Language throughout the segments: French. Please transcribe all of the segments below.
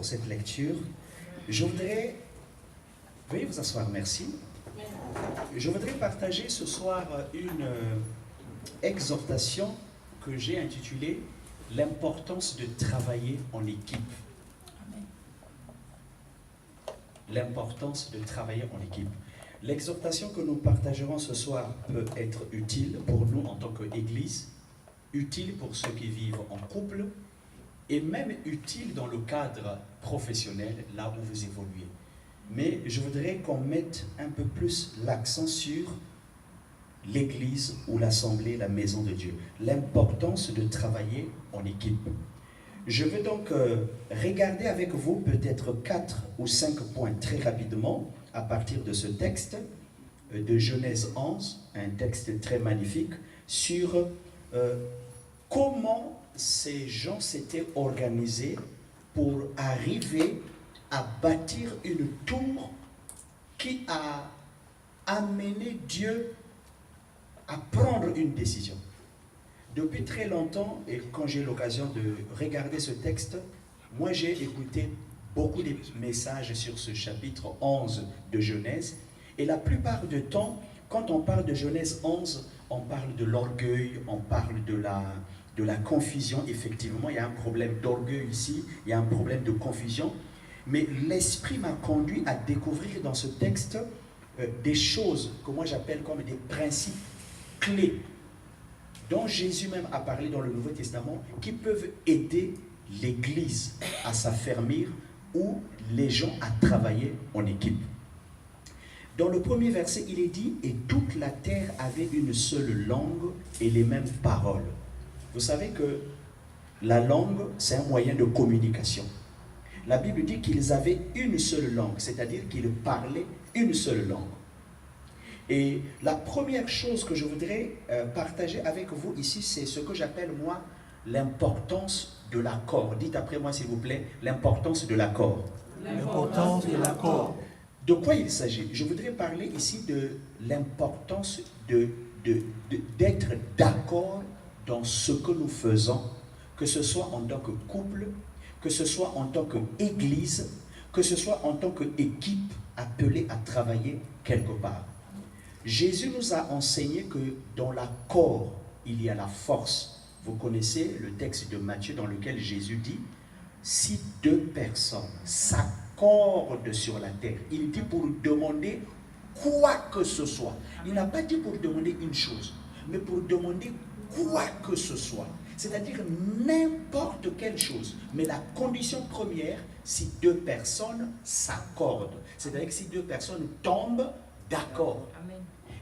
pour cette lecture. Je voudrais... Veuillez vous asseoir, merci. Je voudrais partager ce soir une exhortation que j'ai intitulée « L'importance de travailler en équipe ». L'importance de travailler en équipe. L'exhortation que nous partagerons ce soir peut être utile pour nous en tant qu'Église, utile pour ceux qui vivent en couple, et même utile dans le cadre professionnel, là où vous évoluez. Mais je voudrais qu'on mette un peu plus l'accent sur l'Église ou l'Assemblée, la maison de Dieu. L'importance de travailler en équipe. Je veux donc regarder avec vous peut-être 4 ou 5 points très rapidement à partir de ce texte de Genèse 11, un texte très magnifique, sur comment ces gens s'étaient organisés pour arriver à bâtir une tour qui a amené Dieu à prendre une décision. Depuis très longtemps, et quand j'ai l'occasion de regarder ce texte, moi j'ai écouté beaucoup de messages sur ce chapitre 11 de Genèse, et la plupart du temps, quand on parle de Genèse 11, on parle de l'orgueil, on parle de la confusion. Effectivement, il y a un problème d'orgueil ici, il y a un problème de confusion, mais l'Esprit m'a conduit à découvrir dans ce texte des choses que moi j'appelle comme des principes clés dont Jésus même a parlé dans le Nouveau Testament, qui peuvent aider l'Église à s'affermir ou les gens à travailler en équipe. Dans le premier verset, il est dit « Et toute la terre avait une seule langue et les mêmes paroles ». Vous savez que la langue, c'est un moyen de communication. La Bible dit qu'ils avaient une seule langue, c'est-à-dire qu'ils parlaient une seule langue. Et la première chose que je voudrais partager avec vous ici, c'est ce que j'appelle moi l'importance de l'accord. Dites après moi s'il vous plaît, l'importance de l'accord. L'importance de l'accord. De quoi il s'agit? Je voudrais parler ici de l'importance d'être d'accord dans ce que nous faisons, que ce soit en tant que couple, que ce soit en tant qu'église, que ce soit en tant qu'équipe appelée à travailler quelque part. Jésus nous a enseigné que dans l'accord, il y a la force. Vous connaissez le texte de Matthieu dans lequel Jésus dit « Si 2 personnes s'accordent sur la terre », il dit pour demander quoi que ce soit. Il n'a pas dit pour demander une chose, mais pour demander quoi que ce soit. C'est-à-dire n'importe quelle chose. Mais la condition première, si 2 personnes s'accordent. C'est-à-dire que si 2 personnes tombent d'accord.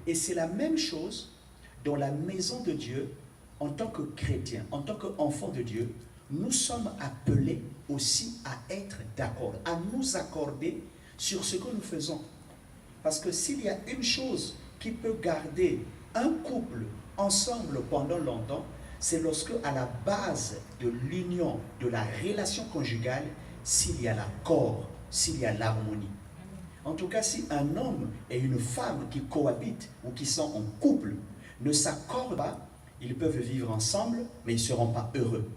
Et c'est la même chose dans la maison de Dieu, en tant que chrétiens, en tant qu'enfants de Dieu, nous sommes appelés aussi à être d'accord, à nous accorder sur ce que nous faisons. Parce que s'il y a une chose qui peut garder un couple ensemble pendant longtemps, c'est lorsque à la base de l'union, de la relation conjugale, s'il y a l'accord, s'il y a l'harmonie. En tout cas, si un homme et une femme qui cohabitent ou qui sont en couple ne s'accordent pas, ils peuvent vivre ensemble, mais ils ne seront pas heureux.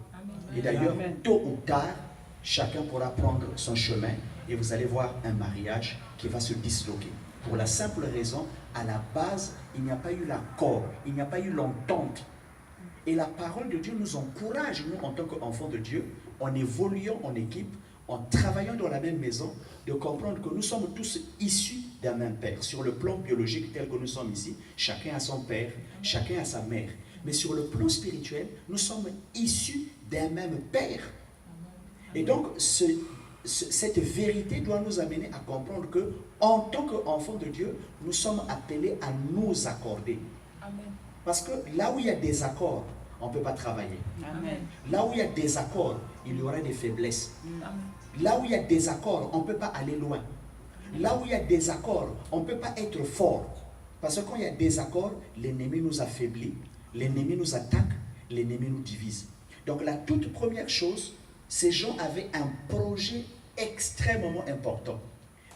Et d'ailleurs, tôt ou tard, chacun pourra prendre son chemin et vous allez voir un mariage qui va se disloquer. Pour la simple raison, à la base, il n'y a pas eu l'accord, il n'y a pas eu l'entente. Et la parole de Dieu nous encourage, nous, en tant qu'enfants de Dieu, en évoluant en équipe, en travaillant dans la même maison, de comprendre que nous sommes tous issus d'un même père. Sur le plan biologique tel que nous sommes ici, chacun a son père, chacun a sa mère. Mais sur le plan spirituel, nous sommes issus d'un même père. Et donc, cette vérité doit nous amener à comprendre que, en tant qu'enfants de Dieu, nous sommes appelés à nous accorder. Parce que là où il y a des accords, on ne peut pas travailler. Amen. Là où il y a des accords, il y aura des faiblesses. Amen. Là où il y a des accords, on ne peut pas aller loin. Là où il y a des accords, on ne peut pas être fort. Parce que quand il y a des accords, l'ennemi nous affaiblit, l'ennemi nous attaque, l'ennemi nous divise. Donc la toute première chose, ces gens avaient un projet extrêmement important.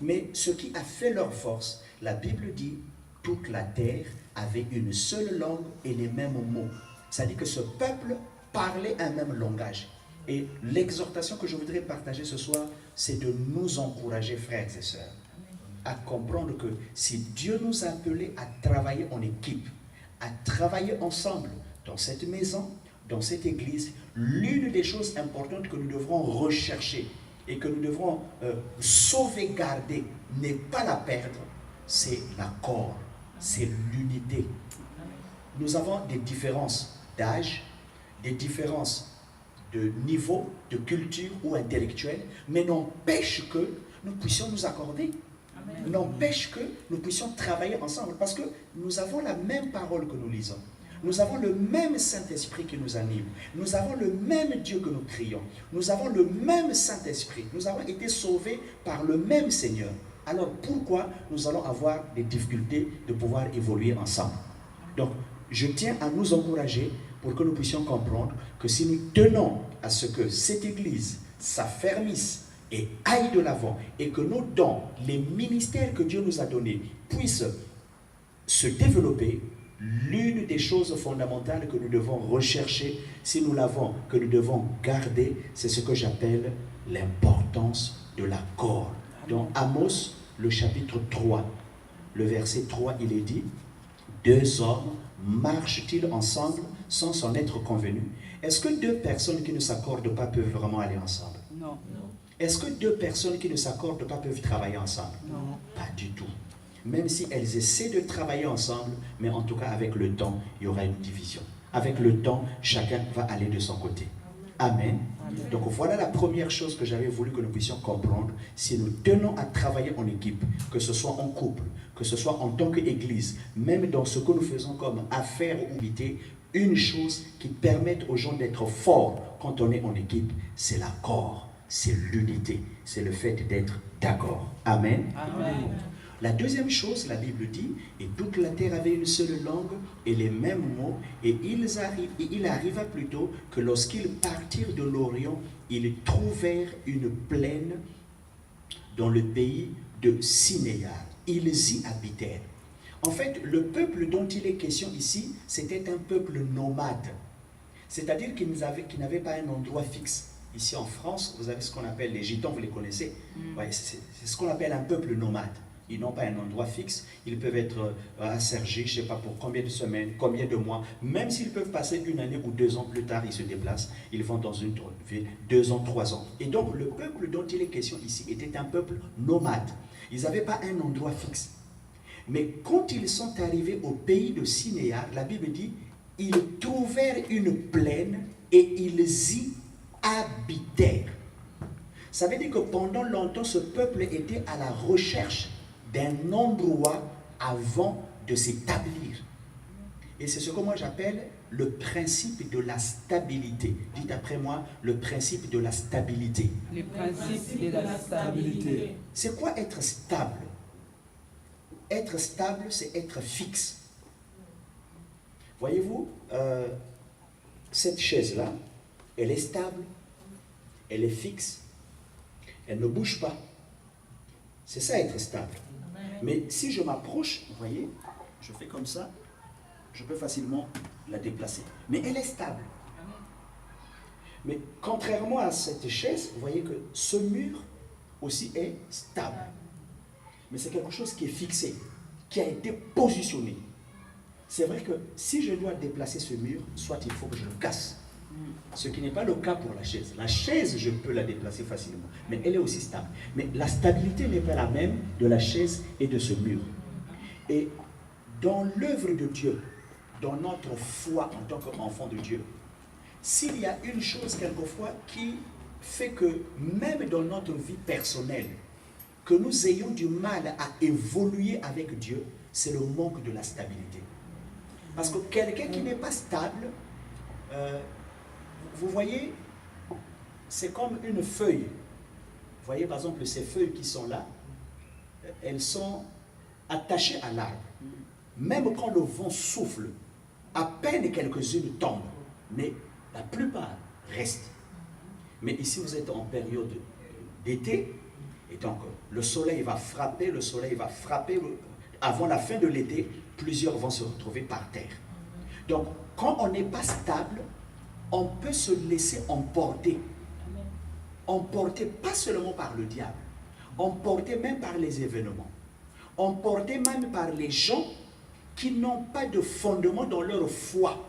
Mais ce qui a fait leur force, la Bible dit, toute la terre avait une seule langue et les mêmes mots. C'est-à-dire que ce peuple parlait un même langage. Et l'exhortation que je voudrais partager ce soir, c'est de nous encourager, frères et sœurs, à comprendre que si Dieu nous a appelés à travailler en équipe, à travailler ensemble dans cette maison, dans cette église, l'une des choses importantes que nous devrons rechercher et que nous devrons sauvegarder, n'est pas la perdre, c'est l'accord, c'est l'unité. Nous avons des différences d'âge, des différences de niveau, de culture ou intellectuelle, mais n'empêche que nous puissions nous accorder. N'empêche que nous puissions travailler ensemble, parce que nous avons la même parole que nous lisons. Nous avons le même Saint-Esprit qui nous anime. Nous avons le même Dieu que nous crions. Nous avons le même Saint-Esprit. Nous avons été sauvés par le même Seigneur. Alors pourquoi nous allons avoir des difficultés de pouvoir évoluer ensemble? Donc, je tiens à nous encourager pour que nous puissions comprendre que si nous tenons à ce que cette Église s'affermisse et aille de l'avant, et que nos dons, les ministères que Dieu nous a donnés, puissent se développer, l'une des choses fondamentales que nous devons rechercher, si nous l'avons, que nous devons garder, c'est ce que j'appelle l'importance de l'accord. Dans Amos, le chapitre 3, le verset 3, il est dit, « Deux hommes marchent-ils ensemble sans s'en être convenus ?» Est-ce que deux personnes qui ne s'accordent pas peuvent vraiment aller ensemble? Non. Est-ce que deux personnes qui ne s'accordent pas peuvent travailler ensemble? Non. Pas du tout. Même si elles essaient de travailler ensemble, mais en tout cas avec le temps, il y aura une division. Avec le temps, chacun va aller de son côté. Amen. Amen. Donc voilà la première chose que j'avais voulu que nous puissions comprendre. Si nous tenons à travailler en équipe, que ce soit en couple, que ce soit en tant qu'église, même dans ce que nous faisons comme affaires ou unité, une chose qui permette aux gens d'être forts quand on est en équipe, c'est l'accord, c'est l'unité, c'est le fait d'être d'accord. Amen. Amen. La deuxième chose, la Bible dit, et toute la terre avait une seule langue et les mêmes mots, et il arriva plutôt que lorsqu'ils partirent de l'Orient, ils trouvèrent une plaine dans le pays de Sinéar. Ils y habitèrent. En fait, le peuple dont il est question ici, c'était un peuple nomade. C'est-à-dire qu'ils n'avaient pas un endroit fixe. Ici en France, vous avez ce qu'on appelle les gitans, vous les connaissez. Ouais, c'est ce qu'on appelle un peuple nomade. Ils n'ont pas un endroit fixe. Ils peuvent être à Cergy, je ne sais pas pour combien de semaines, combien de mois. Même s'ils peuvent passer une année ou 2 ans plus tard, ils se déplacent. Ils vont dans une ville 2 ans, 3 ans. Et donc, le peuple dont il est question ici était un peuple nomade. Ils n'avaient pas un endroit fixe. Mais quand ils sont arrivés au pays de Sinéar, la Bible dit, ils trouvèrent une plaine et ils y habitèrent. Ça veut dire que pendant longtemps, ce peuple était à la recherche d'un endroit avant de s'établir. Et c'est ce que moi j'appelle le principe de la stabilité. Dites après moi, le principe de la stabilité. Le principe de la stabilité. C'est quoi être stable? Être stable, c'est être fixe. Voyez-vous, cette chaise-là, elle est stable, elle est fixe, elle ne bouge pas. C'est ça être stable. Mais si je m'approche, vous voyez, je fais comme ça, je peux facilement la déplacer. Mais elle est stable. Mais contrairement à cette chaise, vous voyez que ce mur aussi est stable. Mais c'est quelque chose qui est fixé, qui a été positionné. C'est vrai que si je dois déplacer ce mur, soit il faut que je le casse. Ce qui n'est pas le cas pour la chaise. La chaise, je peux la déplacer facilement, mais elle est aussi stable. Mais la stabilité n'est pas la même de la chaise et de ce mur. Et dans l'œuvre de Dieu, dans notre foi en tant qu'enfant de Dieu, s'il y a une chose quelquefois qui fait que même dans notre vie personnelle, que nous ayons du mal à évoluer avec Dieu, c'est le manque de la stabilité. Parce que quelqu'un qui n'est pas stable, vous voyez, c'est comme une feuille. Vous voyez par exemple ces feuilles qui sont là, elles sont attachées à l'arbre. Même quand le vent souffle, à peine quelques-unes tombent, mais la plupart restent. Mais ici vous êtes en période d'été, et donc le soleil va frapper, avant la fin de l'été, plusieurs vont se retrouver par terre. Donc quand on n'est pas stable, on peut se laisser emporter emportés pas seulement par le diable, emportés même par les événements, emportés même par les gens qui n'ont pas de fondement dans leur foi.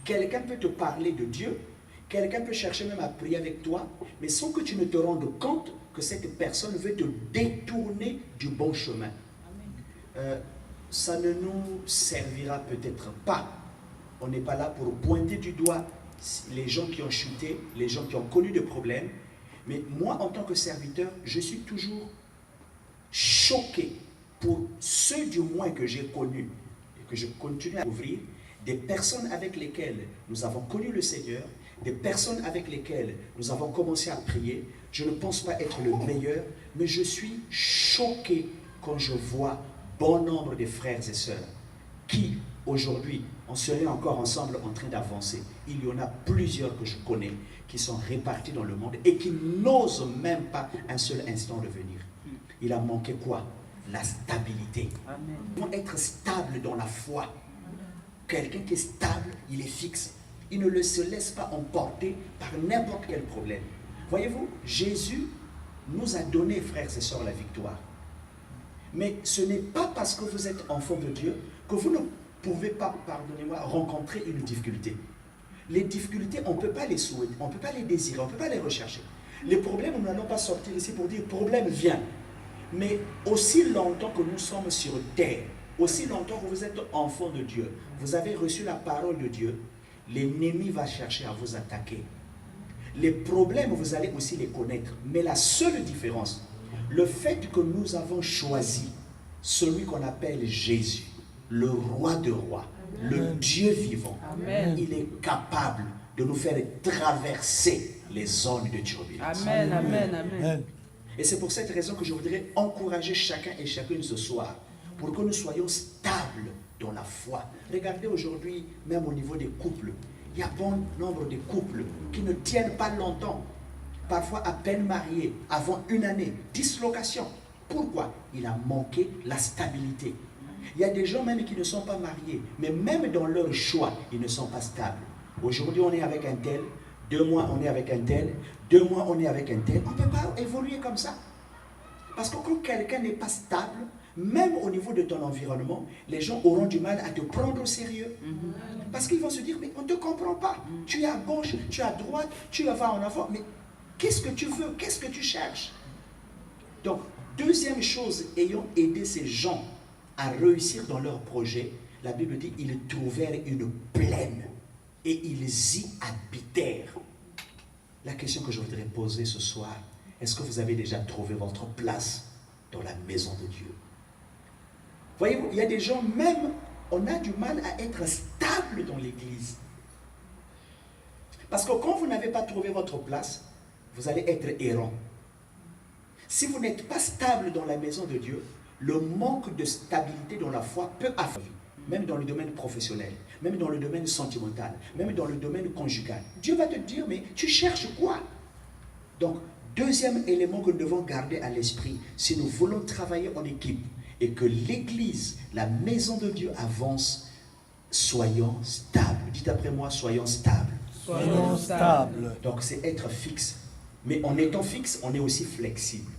Quelqu'un peut te parler de Dieu, quelqu'un peut chercher même à prier avec toi, mais sans que tu ne te rendes compte que cette personne veut te détourner du bon chemin. Ça ne nous servira peut-être pas. On n'est pas là pour pointer du doigt les gens qui ont chuté, les gens qui ont connu des problèmes. Mais moi, en tant que serviteur, je suis toujours choqué pour ceux du moins que j'ai connus et que je continue à ouvrir, des personnes avec lesquelles nous avons connu le Seigneur, des personnes avec lesquelles nous avons commencé à prier. Je ne pense pas être le meilleur, mais je suis choqué quand je vois bon nombre de frères et sœurs qui, aujourd'hui, on serait encore ensemble en train d'avancer. Il y en a plusieurs que je connais qui sont répartis dans le monde et qui n'osent même pas un seul instant revenir. Il a manqué quoi? La stabilité. Amen. Pour être stable dans la foi. Quelqu'un qui est stable, il est fixe. Il ne se laisse pas emporter par n'importe quel problème. Voyez-vous, Jésus nous a donné, frères et sœurs, la victoire. Mais ce n'est pas parce que vous êtes enfant de Dieu que vous ne pouvez pas, pardonnez-moi, rencontrer une difficulté. Les difficultés, on ne peut pas les souhaiter, on ne peut pas les désirer, on ne peut pas les rechercher. Les problèmes, nous n'allons pas sortir ici pour dire problème vient. Mais aussi longtemps que nous sommes sur terre, aussi longtemps que vous êtes enfant de Dieu, vous avez reçu la parole de Dieu, l'ennemi va chercher à vous attaquer. Les problèmes, vous allez aussi les connaître. Mais la seule différence, le fait que nous avons choisi celui qu'on appelle Jésus, le roi de rois, le Dieu vivant, Amen. il est capable de nous faire traverser les zones de turbulence. Amen, amen, amen. Et c'est pour cette raison que je voudrais encourager chacun et chacune ce soir, pour que nous soyons stables dans la foi. Regardez aujourd'hui, même au niveau des couples, il y a bon nombre de couples qui ne tiennent pas longtemps, parfois à peine mariés, avant une année, dislocation. Pourquoi? Il a manqué la stabilité. Il y a des gens même qui ne sont pas mariés, mais même dans leur choix, ils ne sont pas stables. Aujourd'hui, on est avec un tel, 2 mois, on est avec un tel, 2 mois, on est avec un tel. On ne peut pas évoluer comme ça. Parce que quand quelqu'un n'est pas stable, même au niveau de ton environnement, les gens auront du mal à te prendre au sérieux. Parce qu'ils vont se dire, mais on ne te comprend pas. Tu es à gauche, tu es à droite, tu vas en avant, mais qu'est-ce que tu veux? Qu'est-ce que tu cherches? Donc, deuxième chose, ayant aidé ces gens à réussir dans leur projet, la Bible dit, ils trouvèrent une plaine et ils y habitèrent. La question que je voudrais poser ce soir, est-ce que vous avez déjà trouvé votre place dans la maison de Dieu? Voyez-vous, il y a des gens, même, on a du mal à être stable dans l'église. Parce que quand vous n'avez pas trouvé votre place, vous allez être errant. Si vous n'êtes pas stable dans la maison de Dieu, le manque de stabilité dans la foi peut affecter, même dans le domaine professionnel, même dans le domaine sentimental, même dans le domaine conjugal. Dieu va te dire, mais tu cherches quoi? Donc, deuxième élément que nous devons garder à l'esprit, si nous voulons travailler en équipe et que l'Église, la maison de Dieu avance, soyons stables. Dites après moi, soyons stables. Soyons stables. Donc, c'est être fixe. Mais en étant fixe, on est aussi flexible.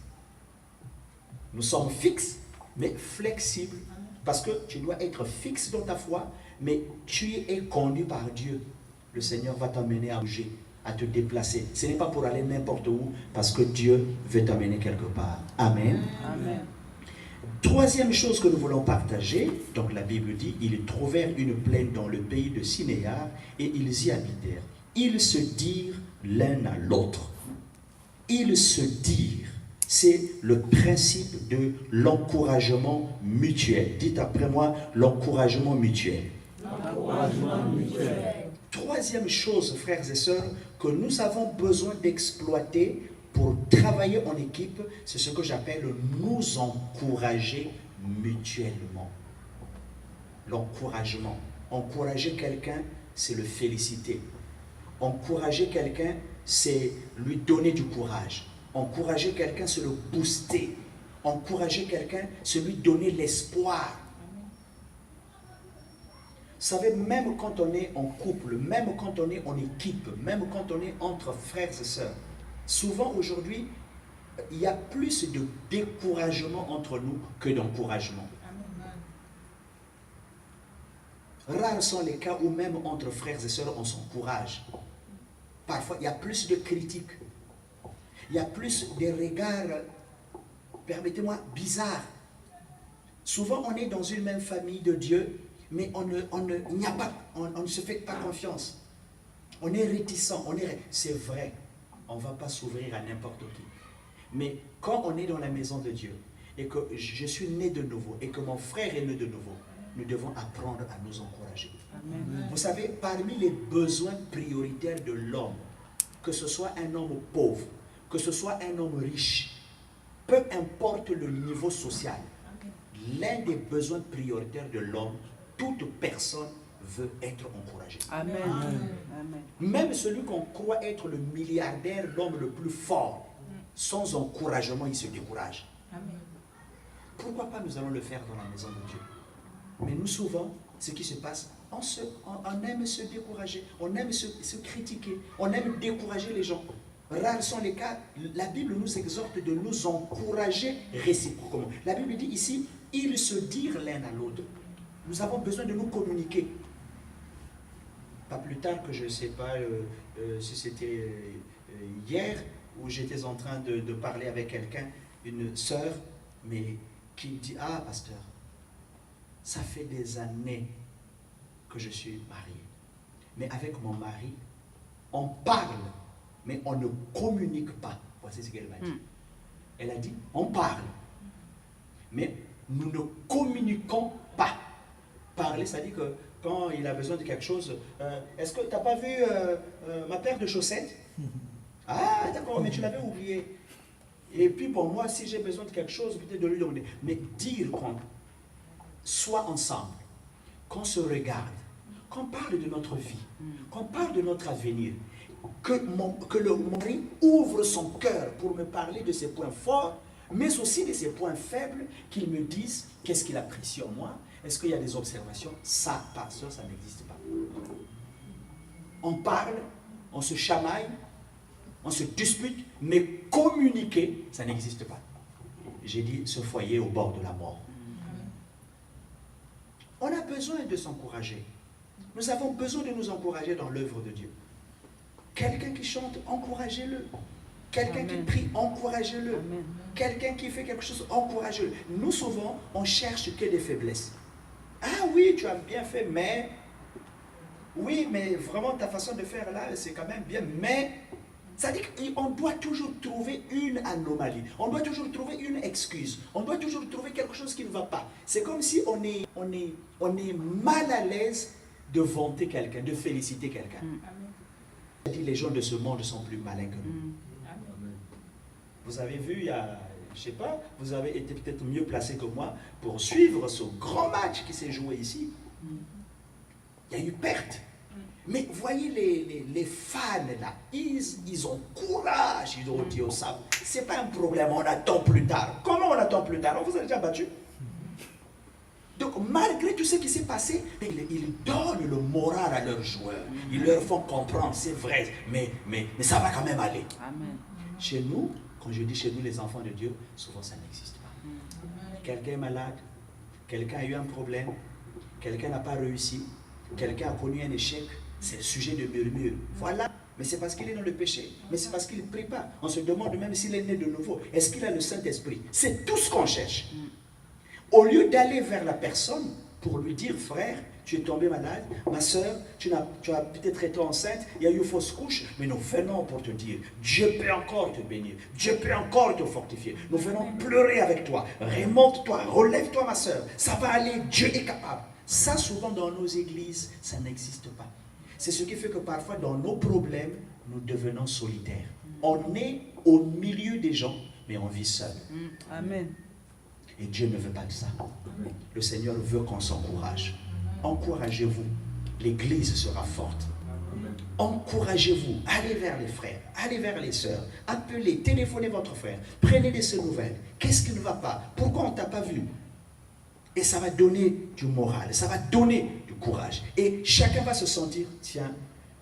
Nous sommes fixes, mais flexibles. Parce que tu dois être fixe dans ta foi, mais tu es conduit par Dieu. Le Seigneur va t'amener à bouger, à te déplacer. Ce n'est pas pour aller n'importe où, parce que Dieu veut t'amener quelque part. Amen. Amen. Troisième chose que nous voulons partager, donc la Bible dit, ils trouvèrent une plaine dans le pays de Sinéar et ils y habitèrent. Ils se dirent l'un à l'autre. Ils se dirent. C'est le principe de l'encouragement mutuel. Dites après moi, l'encouragement mutuel. L'encouragement mutuel. Troisième chose, frères et sœurs, que nous avons besoin d'exploiter pour travailler en équipe, c'est ce que j'appelle nous encourager mutuellement. L'encouragement. Encourager quelqu'un, c'est le féliciter. Encourager quelqu'un, c'est lui donner du courage. Encourager quelqu'un, c'est le booster. Encourager quelqu'un, c'est lui donner l'espoir. Vous savez, même quand on est en couple, même quand on est en équipe, même quand on est entre frères et sœurs, Souvent aujourd'hui, il y a plus de découragement entre nous que d'encouragement. Rares sont les cas où même entre frères et sœurs, on s'encourage. Parfois, il y a plus de critiques. Il y a plus de regards, permettez-moi, bizarres. Souvent, on est dans une même famille de Dieu, mais on ne se fait pas confiance. On est réticent. C'est vrai, on ne va pas s'ouvrir à n'importe qui. Mais quand on est dans la maison de Dieu, et que je suis né de nouveau, et que mon frère est né de nouveau, nous devons apprendre à nous encourager. Amen. Vous savez, parmi les besoins prioritaires de l'homme, que ce soit un homme pauvre, que ce soit un homme riche, peu importe le niveau social, l'un des besoins prioritaires de l'homme, toute personne veut être encouragée. Amen. Amen. Même celui qu'on croit être le milliardaire, l'homme le plus fort, sans encouragement, il se décourage. Amen. Pourquoi pas nous allons le faire dans la maison de Dieu? Mais nous, souvent, ce qui se passe, on aime se décourager, on aime se critiquer, on aime décourager les gens. Rares sont les cas. La Bible nous exhorte de nous encourager réciproquement. La Bible dit ici, ils se dirent l'un à l'autre. Nous avons besoin de nous communiquer. Pas plus tard que je ne sais pas si c'était hier, où j'étais en train de parler avec quelqu'un, une sœur, mais qui me dit, ah pasteur, ça fait des années que je suis marié. Mais avec mon mari, on parle, mais on ne communique pas. Voici ce qu'elle m'a dit. Elle a dit, on parle, mais nous ne communiquons pas. Parler, ça dit que quand il a besoin de quelque chose, est-ce que tu n'as pas vu ma paire de chaussettes? Ah, d'accord, mais tu l'avais oublié. Et puis pour moi, si j'ai besoin de quelque chose, peut-être de lui demander. Mais dire qu'on soit ensemble, qu'on se regarde, qu'on parle de notre vie, qu'on parle de notre avenir, que le mari ouvre son cœur pour me parler de ses points forts, mais aussi de ses points faibles, qu'il me dise qu'est-ce qu'il apprécie sur moi, est-ce qu'il y a des observations? Ça, pasteur, ça n'existe pas. On parle, on se chamaille, on se dispute, mais communiquer, ça n'existe pas. J'ai dit, ce foyer au bord de la mort. On a besoin de s'encourager. Nous avons besoin de nous encourager dans l'œuvre de Dieu. Quelqu'un qui chante, encouragez-le. Quelqu'un qui prie, encouragez-le. Quelqu'un qui fait quelque chose, encouragez-le. Nous, souvent, on cherche que des faiblesses. Ah oui, tu as bien fait, mais... Oui, mais vraiment, ta façon de faire là, c'est quand même bien, mais... Ça dit qu'on doit toujours trouver une anomalie. On doit toujours trouver une excuse. On doit toujours trouver quelque chose qui ne va pas. C'est comme si on est mal à l'aise de vanter quelqu'un, de féliciter quelqu'un. Les gens de ce monde sont plus malins que nous. Vous avez vu, il y a, je ne sais pas, vous avez été peut-être mieux placé que moi pour suivre ce grand match qui s'est joué ici. Il y a eu perte. Mais voyez les fans là, ils ont courage, ils ont dit au sable, c'est pas un problème, on attend plus tard. Comment on attend plus tard? On vous a déjà battu. Donc malgré tout ce qui s'est passé, ils donnent le moral à leurs joueurs. Ils leur font comprendre, c'est vrai, mais ça va quand même aller. Amen. Chez nous, quand je dis chez nous les enfants de Dieu, souvent ça n'existe pas. Quelqu'un est malade, quelqu'un a eu un problème, quelqu'un n'a pas réussi, quelqu'un a connu un échec, c'est le sujet de murmure. Voilà, mais c'est parce qu'il est dans le péché, mais c'est parce qu'il ne prie pas. On se demande même s'il est né de nouveau. Est-ce qu'il a le Saint-Esprit? C'est tout ce qu'on cherche. Au lieu d'aller vers la personne pour lui dire, frère, tu es tombé malade, ma soeur, tu as peut-être été enceinte, il y a eu fausse couche, mais nous venons pour te dire, Dieu peut encore te bénir, Dieu peut encore te fortifier. Nous venons pleurer avec toi, remonte-toi, relève-toi ma soeur, ça va aller, Dieu est capable. Ça, souvent dans nos églises, ça n'existe pas. C'est ce qui fait que parfois, dans nos problèmes, nous devenons solitaires. On est au milieu des gens, mais on vit seul. Amen. Et Dieu ne veut pas de ça. Le Seigneur veut qu'on s'encourage. Encouragez-vous. L'Église sera forte. Encouragez-vous. Allez vers les frères. Allez vers les sœurs. Appelez, téléphonez votre frère. Prenez de ses nouvelles. Qu'est-ce qui ne va pas? Pourquoi on ne t'a pas vu? Et ça va donner du moral. Ça va donner du courage. Et chacun va se sentir, tiens,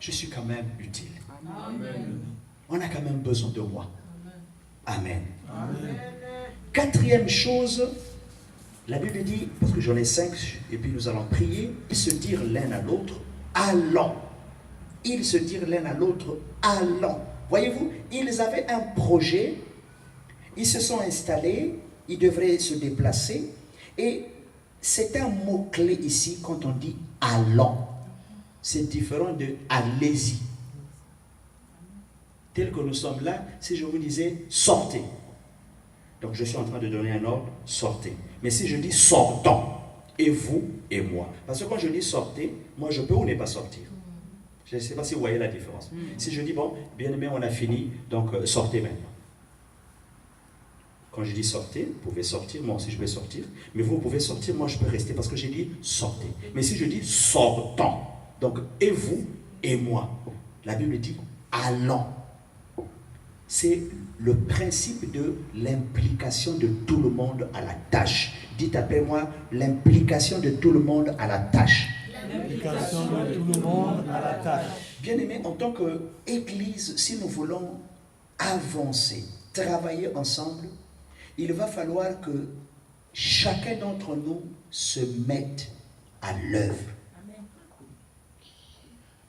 je suis quand même utile. Amen. on a quand même besoin de moi. Amen. Amen. Quatrième chose, la Bible dit, parce que j'en ai 5, et puis nous allons prier, ils se dirent l'un à l'autre, allons. Ils se dirent l'un à l'autre, allons. Voyez-vous, ils avaient un projet, ils se sont installés, ils devraient se déplacer, et c'est un mot-clé ici quand on dit allons. C'est différent de allez-y. Tel que nous sommes là, si je vous disais sortez, donc je suis en train de donner un ordre, sortez. Mais si je dis sortons, et vous et moi, parce que quand je dis sortez, moi je peux ou ne pas sortir. Je ne sais pas si vous voyez la différence. Si je dis bon, bien aimé, on a fini, donc sortez maintenant. Quand je dis sortez, vous pouvez sortir, moi aussi je vais sortir, mais vous pouvez sortir, moi je peux rester parce que j'ai dit sortez. Mais si je dis sortons, donc et vous et moi, la Bible dit allons. C'est le principe de l'implication de tout le monde à la tâche. Dites après moi, l'implication de tout le monde à la tâche. L'implication de tout le monde à la tâche. Bien aimé, en tant qu'Église, si nous voulons avancer, travailler ensemble, il va falloir que chacun d'entre nous se mette à l'œuvre.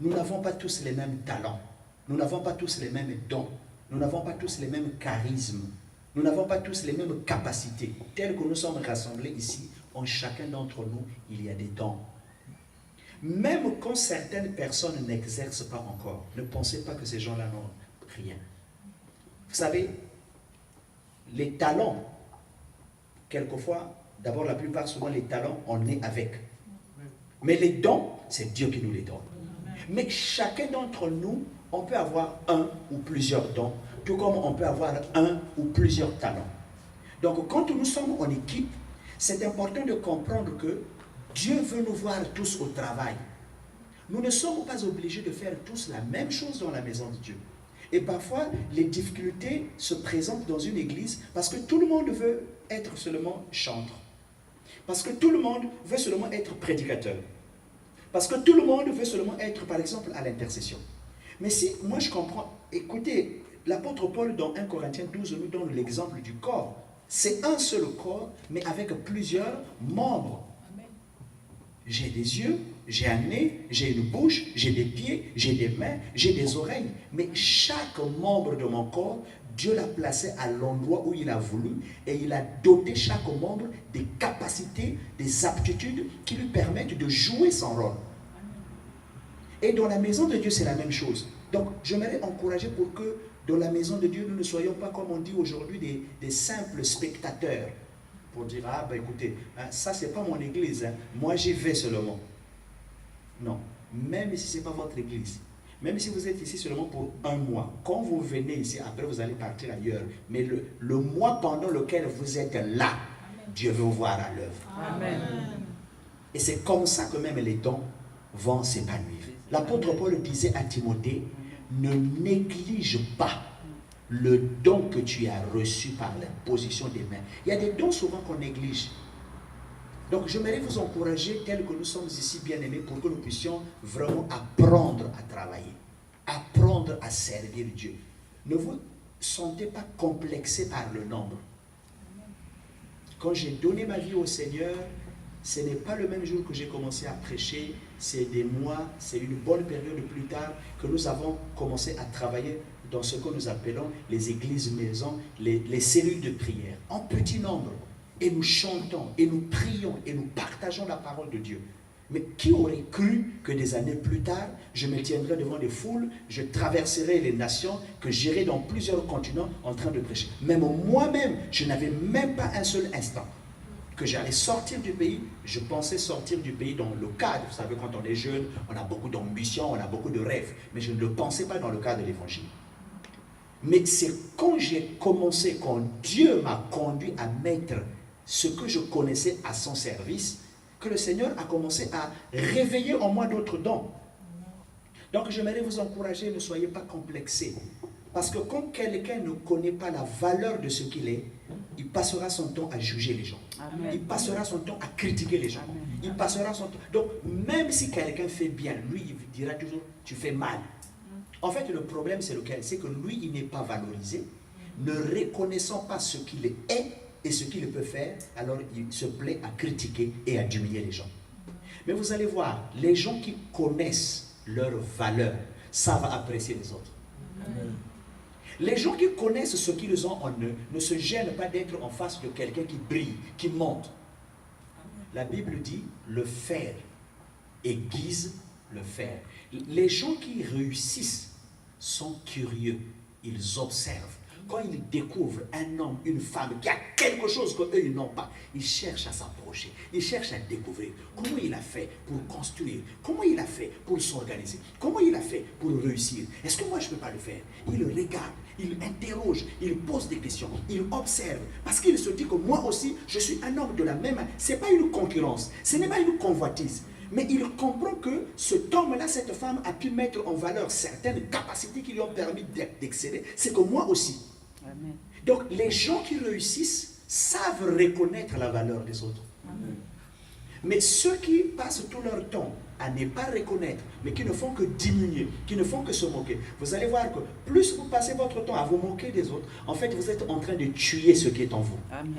Nous n'avons pas tous les mêmes talents. Nous n'avons pas tous les mêmes dons. Nous n'avons pas tous les mêmes charismes. Nous n'avons pas tous les mêmes capacités. Telles que nous sommes rassemblés ici, en chacun d'entre nous, il y a des dons. Même quand certaines personnes n'exercent pas encore, ne pensez pas que ces gens-là n'ont rien. Vous savez, les talents, quelquefois, d'abord la plupart, souvent les talents, on est avec. Mais les dons, c'est Dieu qui nous les donne. Mais chacun d'entre nous, on peut avoir un ou plusieurs dons, tout comme on peut avoir un ou plusieurs talents. Donc quand nous sommes en équipe, c'est important de comprendre que Dieu veut nous voir tous au travail. Nous ne sommes pas obligés de faire tous la même chose dans la maison de Dieu. Et parfois, les difficultés se présentent dans une église parce que tout le monde veut être seulement chanteur. Parce que tout le monde veut seulement être prédicateur. Parce que tout le monde veut seulement être, par exemple, à l'intercession. Mais si, moi je comprends, écoutez, l'apôtre Paul dans 1 Corinthiens 12 nous donne l'exemple du corps. C'est un seul corps, mais avec plusieurs membres. J'ai des yeux, j'ai un nez, j'ai une bouche, j'ai des pieds, j'ai des mains, j'ai des oreilles. Mais chaque membre de mon corps, Dieu l'a placé à l'endroit où il a voulu et il a doté chaque membre des capacités, des aptitudes qui lui permettent de jouer son rôle. Et dans la maison de Dieu, c'est la même chose. Donc, j'aimerais encourager pour que dans la maison de Dieu, nous ne soyons pas, comme on dit aujourd'hui, des simples spectateurs. Pour dire, ah ben écoutez, hein, ça c'est pas mon église, hein, moi j'y vais seulement. Non, même si ce n'est pas votre église, même si vous êtes ici seulement pour un mois, quand vous venez ici, après vous allez partir ailleurs. Mais le mois pendant lequel vous êtes là, Dieu veut vous voir à l'œuvre. Amen. Et c'est comme ça que même les dons vont s'épanouir. L'apôtre Paul disait à Timothée, ne néglige pas le don que tu as reçu par la position des mains. Il y a des dons souvent qu'on néglige. Donc j'aimerais vous encourager, tel que nous sommes ici bien-aimés, pour que nous puissions vraiment apprendre à travailler, apprendre à servir Dieu. Ne vous sentez pas complexé par le nombre. Quand j'ai donné ma vie au Seigneur, ce n'est pas le même jour que j'ai commencé à prêcher, c'est des mois, c'est une bonne période plus tard que nous avons commencé à travailler dans ce que nous appelons les églises maisons, les cellules de prière, en petit nombre. Et nous chantons, et nous prions, et nous partageons la parole de Dieu. Mais qui aurait cru que des années plus tard, je me tiendrai devant des foules, je traverserai les nations, que j'irai dans plusieurs continents en train de prêcher. Même moi-même, je n'avais même pas un seul instant que j'allais sortir du pays. Je pensais sortir du pays dans le cadre. Vous savez, quand on est jeune, on a beaucoup d'ambition, on a beaucoup de rêves. Mais je ne le pensais pas dans le cadre de l'évangile. Mais c'est quand j'ai commencé, quand Dieu m'a conduit à mettre ce que je connaissais à son service, que le Seigneur a commencé à réveiller en moi d'autres dons. Donc j'aimerais vous encourager, ne soyez pas complexés. Parce que quand quelqu'un ne connaît pas la valeur de ce qu'il est, il passera son temps à juger les gens. Amen. Il passera son temps à critiquer les gens. Amen. Il passera son temps. Donc même si quelqu'un fait bien, lui il dira toujours, tu fais mal. En fait, le problème, c'est lequel? C'est que lui, il n'est pas valorisé, ne reconnaissant pas ce qu'il est et ce qu'il peut faire, alors il se plaît à critiquer et à diminuer les gens. Mais vous allez voir, les gens qui connaissent leur valeur savent apprécier les autres. Amen. Les gens qui connaissent ce qu'ils ont en eux ne se gênent pas d'être en face de quelqu'un qui brille, qui monte. La Bible dit, le fer aiguise le fer. Les gens qui réussissent sont curieux, ils observent. Quand ils découvrent un homme, une femme qui a quelque chose qu'eux ils n'ont pas, ils cherchent à s'approcher, ils cherchent à découvrir comment il a fait pour construire, comment il a fait pour s'organiser, comment il a fait pour réussir. Est-ce que moi je ne peux pas le faire? Il regarde, il interroge, il pose des questions, il observe, parce qu'il se dit que moi aussi je suis un homme de la même. Ce n'est pas une concurrence, ce n'est pas une convoitise. Mais il comprend que cet homme-là, cette femme a pu mettre en valeur certaines capacités qui lui ont permis d'exceller. C'est que moi aussi. Amen. Donc les gens qui réussissent savent reconnaître la valeur des autres. Amen. Mais ceux qui passent tout leur temps à ne pas reconnaître, mais qui ne font que diminuer, qui ne font que se moquer, vous allez voir que plus vous passez votre temps à vous moquer des autres, en fait vous êtes en train de tuer ce qui est en vous. Amen.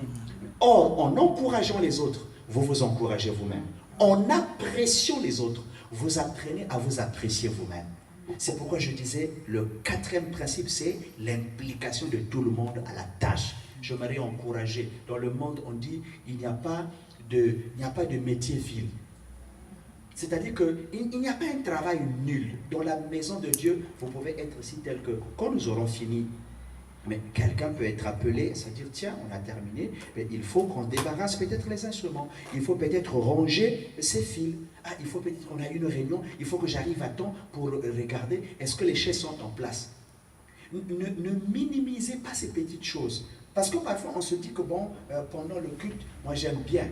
Or, en encourageant les autres, vous vous encouragez vous-même. En appréciant les autres, vous apprenez à vous apprécier vous-même. C'est pourquoi je disais, le quatrième principe, c'est l'implication de tout le monde à la tâche. J'aimerais encourager. Dans le monde, on dit, il n'y a pas de métier vil. C'est-à-dire qu'il n'y a pas un travail nul. Dans la maison de Dieu, vous pouvez être si tel que, quand nous aurons fini, mais quelqu'un peut être appelé, c'est-à-dire, tiens, on a terminé, mais il faut qu'on débarrasse peut-être les instruments, il faut peut-être ranger ces fils, ah, il faut peut-être qu'on a une réunion, il faut que j'arrive à temps pour regarder, est-ce que les chaises sont en place? Ne minimisez pas ces petites choses, parce que parfois on se dit que bon, pendant le culte, moi j'aime bien,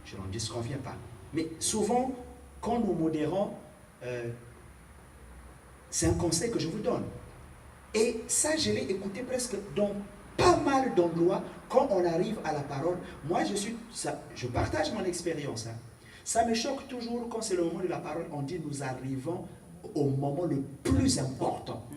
je n'en disconviens pas, mais souvent, quand nous modérons, c'est un conseil que je vous donne. Et ça, je l'ai écouté presque dans pas mal d'endroits. Quand on arrive à la parole, moi, je partage mon expérience. Hein. Ça me choque toujours quand c'est le moment de la parole. On dit, nous arrivons au moment le plus important.